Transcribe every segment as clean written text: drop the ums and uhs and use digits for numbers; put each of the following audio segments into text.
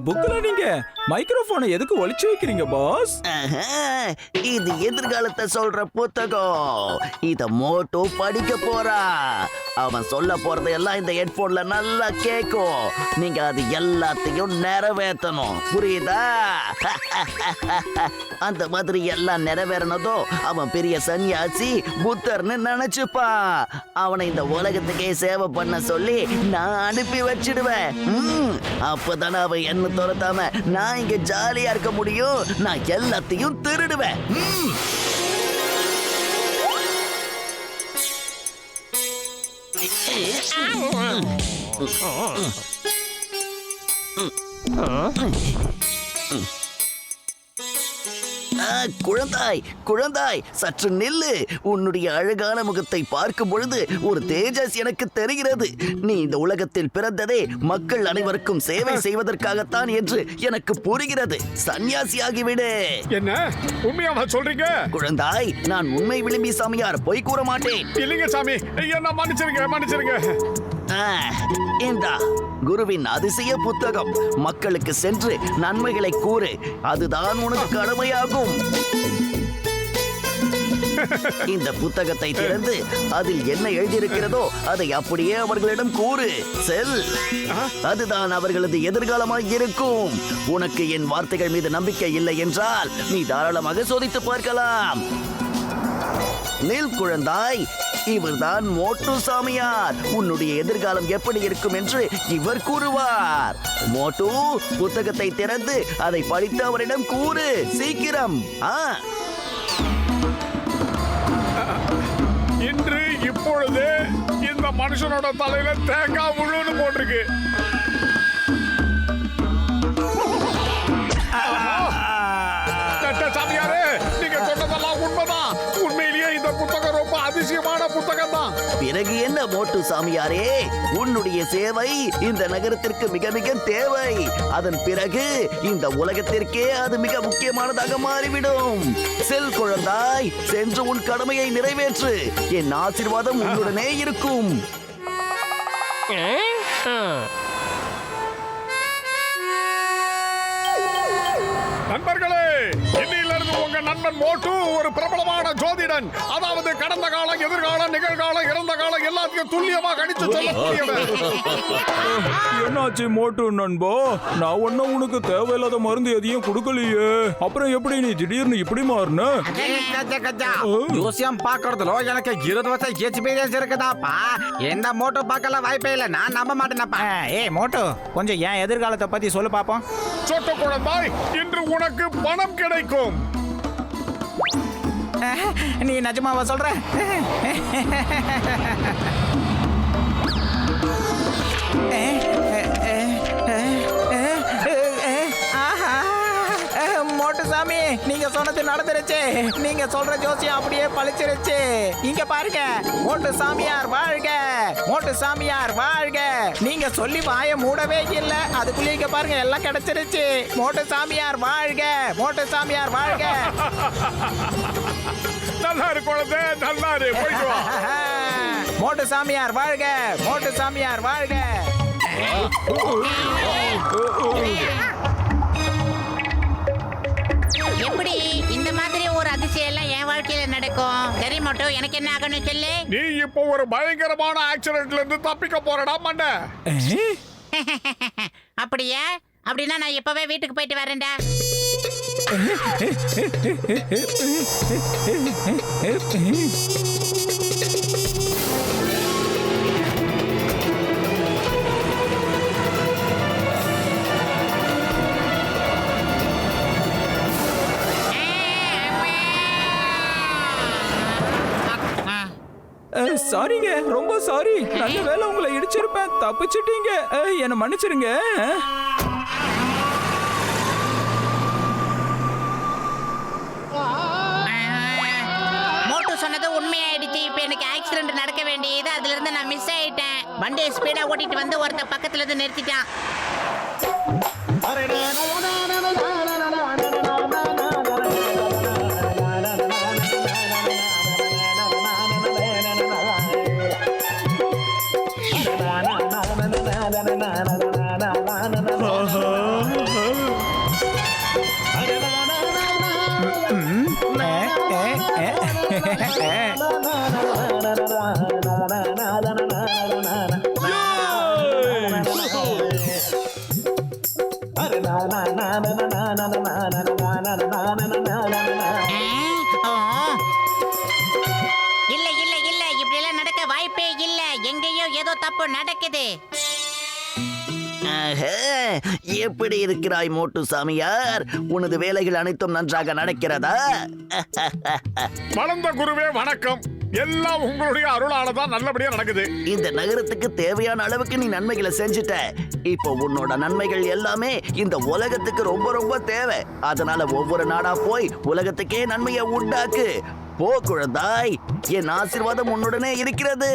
புக்ல நீங்க மைக்ரோஃபோனை எதுக்கு ஒளிச்சு வைக்கிறீங்க பாஸ்? இது எதிர்காலத்தை சொல்ற புத்தகம். இத மோட்டோ படிக்க போறா. அவன் சொல்ல போறது எல்லாம் இந்த ஹெட்போன்ல நல்லா கேக்கும். நீங்க அது எல்லாத்தையும் நிறைவேற்றணும், புரியுதா? அந்த மாதிரி எல்லாம் நிறைவேறனதோ அவன் பெரிய சன்னியாசி புத்தர்னு நினைச்சுப்பான். அவனை இந்த உலகத்துக்கே சேவை பண்ண சொல்லி நான் அனுப்பி வச்சிடுவேன். அப்பதானே அவன் என்ன துரத்தாம நான் இங்க ஜாலியா இருக்க முடியும். நான் எல்லாத்தையும் திருடுவேன். குழந்தாய் குழந்தாய் சற்று நில்லு. உன்னுடைய அழகான முகத்தை பார்க்கும் பொழுது ஒரு தேஜஸ் எனக்கு தெரிகிறது. நீ இந்த உலகத்தில் பிறந்ததே மக்கள் அனைவருக்கும் சேவை செய்வதற்காகத்தான் என்று எனக்கு புரிகிறது. சன்னியாசியாகிவிடு. என்ன உண்மையாவா சொல்றீங்க? குழந்தாய், நான் உண்மை விளிம்பி சாமியார், பொய் கூற மாட்டேன். இல்லைங்க சாமி, என்ன மன்னிச்சிருங்க மன்னிச்சிருங்க. இந்தா குருவின் அதிசய புத்தகம். மக்களுக்கு சென்று நன்மைகளை கூறு, அதுதான் உனக்கு கடமையாகும். இந்த புத்தகத்தை திறந்து அதில் என்ன எழுதியிருக்கிறதோ அதை அப்படியே அவர்களிடம் கூறு. செல், அதுதான் அவர்களது எதிர்காலமாக இருக்கும். உனக்கு என் வார்த்தைகள் மீது நம்பிக்கை இல்லை என்றால் நீ தாராளமாக சோதித்து பார்க்கலாம். நில் குழந்தாய், இவர்தான் மோட்டு சாமியார். உன்னுடைய எதிர்காலம் எப்படி இருக்கும் என்று இவர் கூறுவார். மோட்டு, புத்தகத்தை திறந்து அதை படித்து அவரிடம் கூறு, சீக்கிரம். இன்று இப்பொழுது இந்த மனுஷனோட தலையில தேங்காய் முழுன்னு போட்டிருக்கு. சாமியாரே, நீங்க சொன்னதெல்லாம் உண்மைதான். உண்மையிலேயே இந்த புத்தகம் ரொம்ப அதிசயமான புத்தகம் தான். பிறகு என்ன மோட்டு சாமியாரே, உன்னுடைய சேவை இந்த நகரத்திற்கு மிக மிக தேவை. அதன் பிறகு இந்த உலகத்திற்கே அது மிக முக்கியமானதாக மாறிவிடும். செல் குழந்தாய், சென்று உன் கடமையை நிறைவேற்று. என் ஆசீர்வாதம் உன்னுடனே இருக்கும். நண்பர்களே, இன்னிலிருந்து உங்க நண்பன் மோட்டு ஒரு பிரபலமான ஜோதிடன். அதாவது கடந்த காலம், எதிர்காலம், நிகழ்காலம், இறந்த காலம் எல்லாத்தையும் துல்லியமா கணிச்சு சொல்லக்கூடியவர். என்னாச்சு மோட்டு நண்பா? நான் ஒன்னும் உனக்கு தேவையில்லாத மருந்து எதையும் கொடுக்கலையே. அப்புறம் எப்படி நீ திடீர்னு இப்படி மாறின? ஜோசியம் பாக்குறதுல எனக்கு 20 வருஷம் எக்ஸ்பீரியன்ஸ் இருக்குதாப்பா. எந்த மோட்டோ பார்க்கல வாய்ப்பே இல்ல. நான் நம்ப மாட்டேனப்பா. ஏய் மோட்டோ, கொஞ்சம் என் எதிர்காலத்தை பத்தி சொல்லு பாப்போம். சொட்ட குழந்தாய், இன்று உனக்கு பணம் கிடைக்கும். நீ நிஜமாவா சொல்ற? மோட்டுசாமி, நீங்க சொன்னது நடந்துருச்சு. நீங்க சொல்ற ஜோசியம் அப்படியே பழிச்சிருச்சு. இங்க பாருங்க, மோட்டு சாமியார் வாழ்க, மோட்டு சாமியார் வாழ்க. நீங்க சொல்லி வாய மூடவே இல்ல, அதுக்குள்ளே இங்க பாருங்க எல்லாம் கிடைச்சிருச்சு. மோட்டு சாமியார் வாழ்க, மோட்டு சாமியார் வாழ்க. நல்லா இரு குழந்தை, நல்லா இரு. போயிட்டு வா. மோட்டு சாமியார் வாழ்க, மோட்டு சாமியார் வாழ்க. எப்படி இந்த மாதிரி ஒரு அதிசயம் எல்லாம் என் வாழ்க்கையில நடக்கும்? சரி மோட்டோ, எனக்கு என்ன ஆகணும் சொல்லு. நீ இப்போ ஒரு பயங்கரமான ஆக்சிடென்ட்ல இருந்து தப்பிக்க போறடா மண்ட. அப்படியா? அப்படின்னா நான் இப்பவே வீட்டுக்கு போயிட்டு வரேன்டா. சாரிங்க, ரொம்ப சாரி. நல்ல வேலை உங்களை இடிச்சிருப்பேன், தப்பிச்சிட்டீங்க. என்ன மன்னிச்சிருங்க. மோட்டு சொன்னது உண்மையாயிடுச்சு. இப்ப எனக்கு ஆக்சிடென்ட் நடக்க வேண்டியது, அதுல இருந்து நான் மிஸ் ஆயிட்டேன். வண்டியை ஸ்பீடா ஓட்டிட்டு வந்து ஒருத்த பக்கத்துல இருந்து நிறுத்திட்டான். இல்ல இல்ல இல்ல இப்படி எல்லாம் நடக்க வாய்ப்பே இல்ல. எங்கேயோ ஏதோ தப்பு நடக்குது. ஆஹா, எப்படி இருக்கிறாய் மோட்டு சாமியார்? உனது வேலைகள் அனைத்தும் நன்றாக நடக்கிறதா? வளர்ந்த குருவே வணக்கம். எல்லாம் உங்களுடைய அருளால தான் நல்லபடியா நடக்குது. இந்த நகரத்துக்கு தேவையான அளவுக்கு நீ நன்மைகளை செஞ்சுட்ட. இப்போ உன்னோட நன்மைகள் எல்லாமே இந்த உலகத்துக்கு ரொம்ப ரொம்ப தேவை. அதனால ஒவ்வொரு நாடா போய் உலகத்துக்கே நன்மையை உண்டாக்கு. போ குழந்தாய், என் ஆசீர்வாதம் உன்னுடனே இருக்கிறது.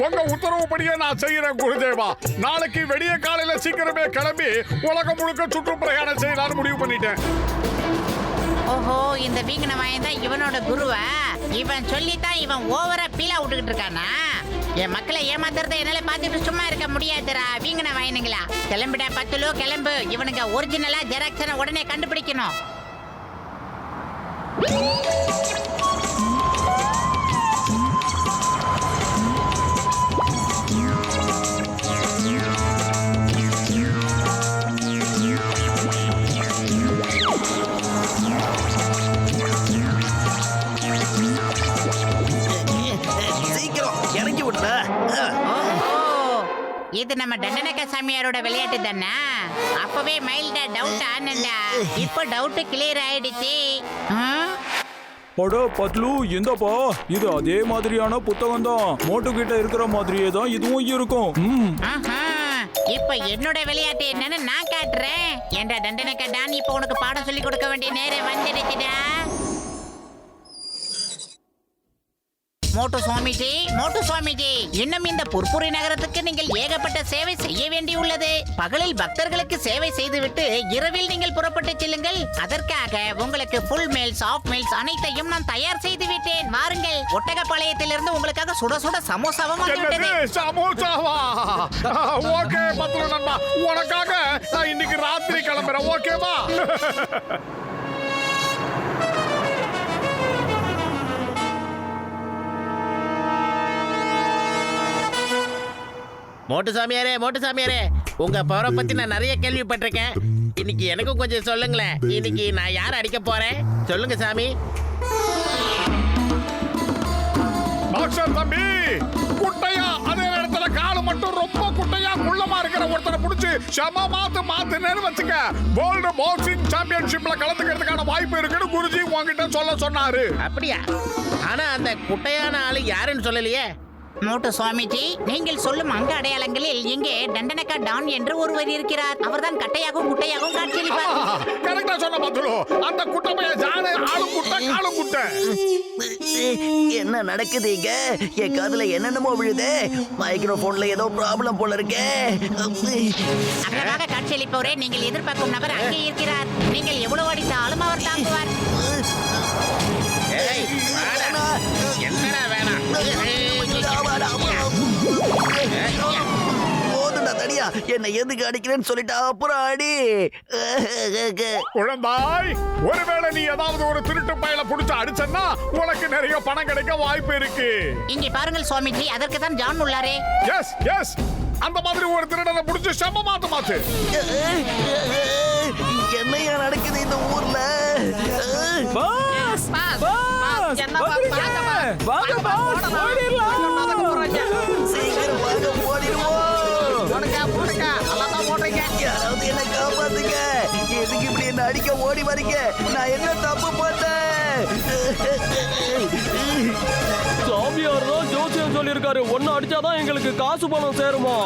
உங்க உத்தரவுப்படியே நான் செய்யறேன் குருதேவா. நாளைக்கு வெடிய காலையில சீக்கிரமே கிளம்பி உலகம் முழுக்க சுற்றுப்பிரயாணம் செய்யலாம்னு முடிவு பண்ணிட்டேன். ஓஹோ, இந்த வீங்கன வாயன் தான் இவனோட குருவா? இவன் சொல்லித்தான் இவன் ஓவரா பீலா விட்டுக்கிட்டு இருக்கானா? என் மக்களை ஏமாத்துறத என்னால பாத்துட்டு சும்மா இருக்க முடியாதுடா வீங்கன வாயனுங்களா. கிளம்பிடா பத்துலோ கிளம்பு. இவனுங்க ஒரிஜினலா ஜெராக்ஸனை உடனே கண்டுபிடிக்கணும். சீக்கிரம் இறங்கி விட்டுற. இது நம்ம தண்டனக்க சாமியாரோட விளையாட்டு தானே? அப்பவே மைல்டா டவுட் ஆனண்டா. இப்போ டவுட் கிளியர் ஆயிடுச்சு. அட பத்லு, இந்தப்பா, இது அதே மாதிரியான புத்தகம் தான். மோட்டு கிட்ட இருக்கிற மாதிரியே தான் இதுவும் இருக்கும். ஆஹா, இப்ப என்னோட விளையாட்டு என்னன்னு நான் காட்டுறேன். என்ற தண்டனக்க டான் இப்ப உனக்கு பாடம் சொல்லி கொடுக்க வேண்டிய நேரம் வந்துடுச்சுடா. மோட்டு சுவாமிஜி, மோட்டு சுவாமிஜி, இன்னும் இந்த புர்புரி நகரத்துக்கு நீங்கள் ஏகப்பட்ட சேவை செய்ய வேண்டியுள்ளது. பகலில் பக்தர்களுக்கு சேவை செய்துவிட்டு இரவில் நீங்கள் புறப்பட்டு செல்லுங்கள். அதற்காக உங்களுக்கு ஃபுல் மீல்ஸ், ஆஃப் மீல்ஸ் அனைத்தையும் நான் தயார் செய்து விட்டேன். வாருங்கள். ஒட்டகப்பாளையத்திலிருந்து உங்களுக்காக சுட சுட சமோசாவும் வந்துவிட்டது. என்னது சமோசாவா? ஓகே பத்ரு நண்பா, உனக்காக நான் இன்னைக்கு ராத்திரி கிளம்புறேன். ஓகேவா? மோட்டு சாமியாரே, உங்க பவரை பத்தி நான் நிறைய கேள்விப்பட்டிருக்கேன். இன்னைக்கு எனக்கும் கொஞ்சம் சொல்லுங்களேன். இன்னைக்கு நான் யார் அடிக்க போறேன்? சொல்லுங்க சாமி. டாக்டர் தம்பி, குட்டையா அதே நேரத்துல காலு மட்டும் ரொம்ப குட்டையா குள்ளமா இருக்கிற ஒருத்தரை புடிச்சு செம மாத்துனேன்னு வச்சுக்க, வேர்ல்டு பாக்ஸிங் சாம்பியன்ஷிப்ல கலந்துக்கிறதுக்கான வாய்ப்பு இருக்குன்னு குருஜி உங்ககிட்ட சொல்ல சொன்னாரு. அப்படியா? ஆனா அந்த குட்டையான ஆளு யாருன்னு சொல்லலையே. மோட்டு சுவாமிஜி, நீங்கள் சொல்லும் அங்க அடையாளங்களில் இங்கே தண்டனக்கா டான் என்று ஒருவர் இருக்கிறார். அவர்தான் கட்டையாகவும் குட்டையாகவும் காட்சியளிப்பார். கரெக்டா சொன்ன பத்துலு. அந்த குட்டை பையன் ஜானு, ஆளு குட்டை காலு குட்டை. என்ன நடக்குது இங்க? என் காதுல என்னென்னமோ விழுது. மைக்ரோபோன்ல ஏதோ ப்ராப்ளம் போல இருக்கே. அழகாக காட்சியளிப்பவரே, நீங்கள் எதிர்பார்க்கும் நபர் அங்கே இருக்கிறார். நீங்கள் எவ்வளவு அடித்தாலும் அவர் தாங்குவார். ஏய், வாடா. என்னடா வேணாம்? போதுண்டா தனியா, என்னை எதுக்கு அடிக்கிறேன்னு சொல்லிட்டா அப்புறம் அடி. குழந்தாய், ஒருவேளை நீ ஏதாவது ஒரு திருட்டு பயல புடிச்சு அடிச்சன்னா உனக்கு நிறைய பணம் கிடைக்க வாய்ப்பு இருக்கு. இங்கே பாருங்கள் சுவாமிஜி, அதற்கு தான் ஜான் உள்ளாரே. எஸ் எஸ், அந்த மாதிரி ஒரு திருடனை புடிச்சு செம்ம மாத்து. என்னையா நடக்குது இந்த ஊர்ல? பாஸ், பாஸ், வாங்க பாஸ், ஓடிடலாம். சீக்கிரம் வாங்க, ஓடிடுவோம். யாராவது என்ன காப்பாத்துங்க. எதுக்கு இப்படி என்ன அடிக்க ஓடி வரீங்க? நான் என்ன தப்பு பண்ணேன்? சாமியார் தான் ஜோசியம் சொல்லியிருக்காரு, ஒன்னு அடிச்சாதான் எங்களுக்கு காசு பணம் சேருமா.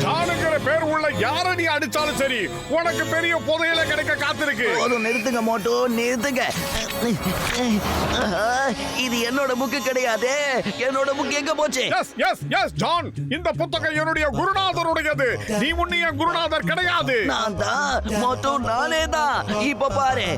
ஜானுங்கிற பேர் உள்ள யார நீ அடிச்சாலும் சரி, உனக்கு பெரிய புதையல கிடைக்க காத்திருக்கு. போதும், நிறுத்துங்க மோட்டோ, நிறுத்துங்க. இது என்னோட புக்கு கிடையாது. என்னோட புக் எங்க போச்சு? எஸ் எஸ் எஸ் ஜான், இந்த புத்தகம் என்னுடைய குருநாதருடையது. நீ முன்னிய குருநாதர் கிடையாது. நான் தான் மோட்டோ, நானே தான். இப்ப பாரு.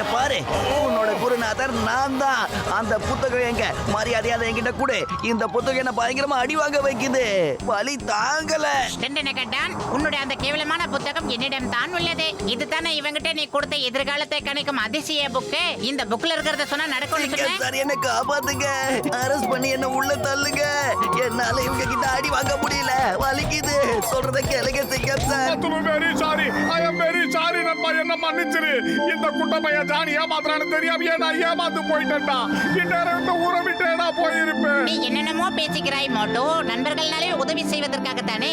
இங்க பாரு, உன்னோட குருநாதர் நான் தான். அந்த புத்தகம் எங்க? மரியாதையா அதை என்கிட்ட கூட. இந்த புத்தகம் என்ன பயங்கரமா அடி வாங்க வைக்குது. வலி தாங்கல. டெண்டனகட்டான், உன்னுடைய அந்த கேவலமான புத்தகம் என்னிடம் தான் உள்ளது. இதுதானே இவங்கிட்ட நீ கொடுத்த எதிர்காலத்தை கணிக்கும் அதிசய புக்கு. இந்த புக்ல இருக்கிறத சொன்னா நடக்கும்னு நீங்க சொன்னேன். சார் என்ன காப்பாத்துங்க. அரெஸ்ட் பண்ணி என்ன உள்ள தள்ளுங்க. என்னால இவங்க கிட்ட அடி வாங்க முடியல. வலிக்குது. சொல்றத கேளுங்க Singam sir. Very sorry, I am very sorry நண்பா, என்ன மன்னிச்சிரு. இந்த குட்ட பையன் ஜானி ஏமாத்துறான்னு தெரியாம நான் ஏமாந்து போயிட்டேன்டா. இந்நேரம் இந்த ஊரை விட்டு நான் போயிருப்பேன். நீ என்னென்னமோ பேசிக்கிறாய் மோட்டோ. நண்பர்கள்னாலே உதவி செய்வதற்காகத்தானே.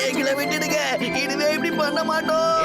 எங்களை விட்டுடுங்க. இனிமே இப்படி பண்ண மாட்டோம்.